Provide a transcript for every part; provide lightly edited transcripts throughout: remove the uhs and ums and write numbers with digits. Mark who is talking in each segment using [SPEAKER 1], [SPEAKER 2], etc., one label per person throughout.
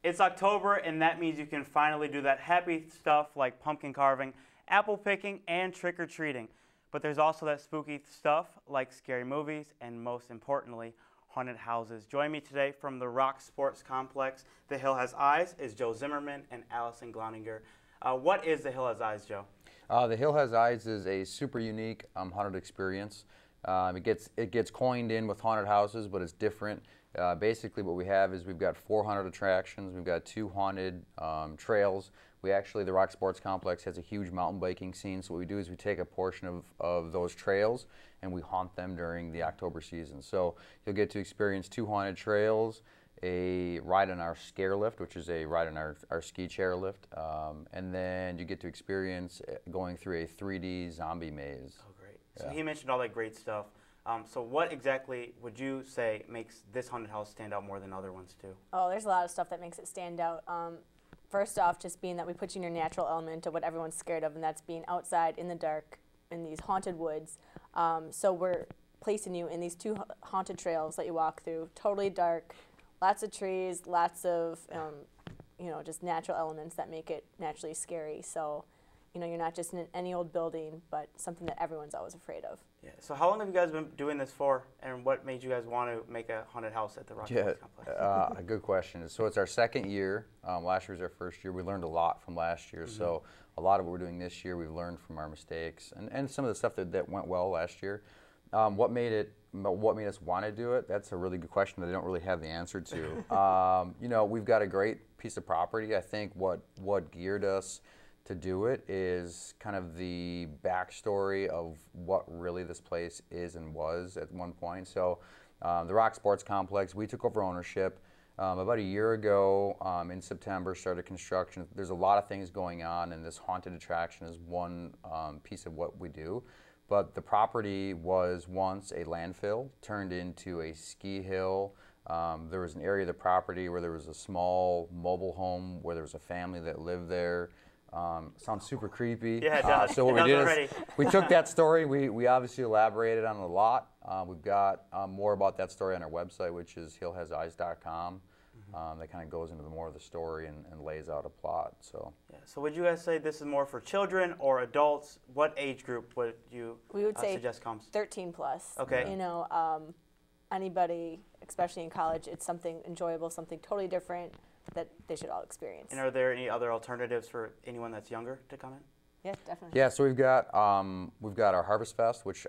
[SPEAKER 1] It's October, and that means you can finally do that happy stuff like pumpkin carving, apple picking, and trick-or-treating. But there's also that spooky stuff like scary movies and, most importantly, haunted houses. Join me today from the Rock Sports Complex, The Hill Has Eyes, is Joe Zimmerman and Allison Graettinger. What is The Hill Has Eyes, Joe?
[SPEAKER 2] The Hill Has Eyes is a super unique haunted experience. It gets coined in with haunted houses, but it's different. Basically what we have is we've got 400 attractions, we've got 2 haunted trails. The Rock Sports Complex has a huge mountain biking scene, so what we do is we take a portion of those trails and we haunt them during the October season. So you'll get to experience 2 haunted trails, a ride on our scare lift, which is a ride on our ski chair lift, and then you get to experience going through a 3D zombie maze.
[SPEAKER 1] Oh, great. So he mentioned all that great stuff. So what exactly would you say makes this haunted house stand out more than other ones too?
[SPEAKER 3] Oh, there's a lot of stuff that makes it stand out. First off, just being that we put you in your natural element of what everyone's scared of, and that's being outside in the dark in these haunted woods. So we're placing you in these 2 haunted trails that you walk through, totally dark, lots of trees, lots of just natural elements that make it naturally scary. So you're not just in any old building, but something that everyone's always afraid of.
[SPEAKER 1] Yeah. So how long have you guys been doing this for, and what made you guys want to make a haunted house at the Rock Sports Complex?
[SPEAKER 2] A good question. So it's our 2nd year. Last year was our 1st year. We learned a lot from last year. So a lot of what we're doing this year, we've learned from our mistakes and some of the stuff that went well last year. What made us want to do it? That's a really good question that I don't really have the answer to. We've got a great piece of property. I think what geared us to do it is kind of the backstory of what really this place is and was at one point. So the Rock Sports Complex, we took over ownership about a year ago in September, started construction. There's a lot of things going on, and this haunted attraction is one piece of what we do. But the property was once a landfill, turned into a ski hill. There was an area of the property where there was a small mobile home where there was a family that lived there. Sounds super creepy.
[SPEAKER 1] Yeah, it does.
[SPEAKER 2] So what we did is we took that story, we obviously elaborated on it a lot. We've got more about that story on our website, which is hillhaseyes.com. That kind of goes into more of the story and lays out a plot. So. Yeah.
[SPEAKER 1] So would you guys say this is more for children or adults? What age group would you suggest comes?
[SPEAKER 3] 13 plus.
[SPEAKER 1] Okay.
[SPEAKER 3] Anybody, especially in college, it's something enjoyable, something totally different that they should all experience.
[SPEAKER 1] And are there any other alternatives for anyone that's younger to come in?
[SPEAKER 3] Yeah, definitely.
[SPEAKER 2] Yeah, so we've got our Harvest Fest, which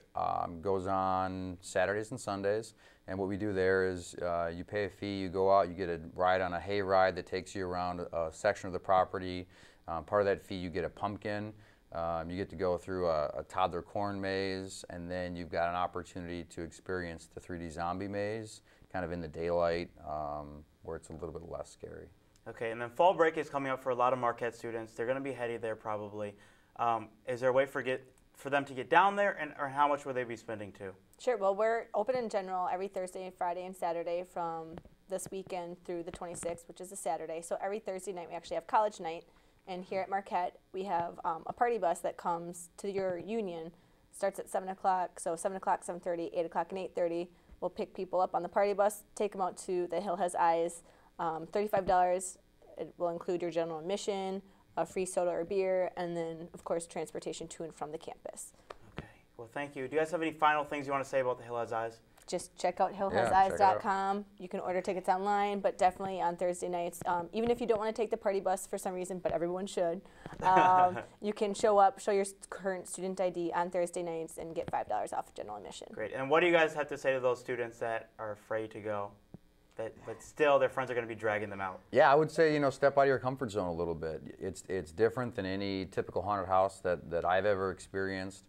[SPEAKER 2] goes on Saturdays and Sundays. And what we do there is you pay a fee, you go out, you get a ride on a hay ride that takes you around a section of the property. Part of that fee, you get a pumpkin. You get to go through a toddler corn maze, and then you've got an opportunity to experience the 3D zombie maze, kind of in the daylight, where it's a little bit less scary.
[SPEAKER 1] Okay, and then fall break is coming up for a lot of Marquette students. They're going to be headed there probably. Is there a way for them to get down there, or how much will they be spending too?
[SPEAKER 3] Sure. Well, we're open in general every Thursday, Friday, and Saturday from this weekend through the 26th, which is a Saturday. So every Thursday night we actually have college night, and here at Marquette we have a party bus that comes to your union. Starts at 7 o'clock, so 7 o'clock, 7:30, 8 o'clock, and 8:30. We'll pick people up on the party bus, take them out to the Hill Has Eyes. $35. It will include your general admission, a free soda or beer, and then, of course, transportation to and from the campus.
[SPEAKER 1] Okay. Well, thank you. Do you guys have any final things you want to say about the Hill Has Eyes?
[SPEAKER 3] Just check out hillhaseyes.com. You can order tickets online, but definitely on Thursday nights. Even if you don't want to take the party bus for some reason, but everyone should, you can show up, show your current student ID on Thursday nights, and get $5 off general admission.
[SPEAKER 1] Great. And what do you guys have to say to those students that are afraid to go? But still, their friends are going to be dragging them out.
[SPEAKER 2] Yeah, I would say, step out of your comfort zone a little bit. It's different than any typical haunted house that I've ever experienced.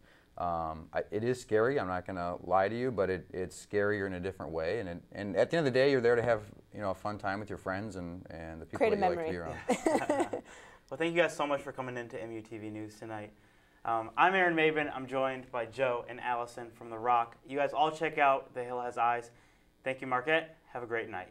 [SPEAKER 2] It is scary, I'm not going to lie to you, but it's scarier in a different way. And at the end of the day, you're there to have a fun time with your friends and the people that you like to be around.
[SPEAKER 1] Well, thank you guys so much for coming into MUTV News tonight. I'm Aaron Maybin. I'm joined by Joe and Allison from The Rock. You guys all check out The Hill Has Eyes. Thank you, Marquette. Have a great night.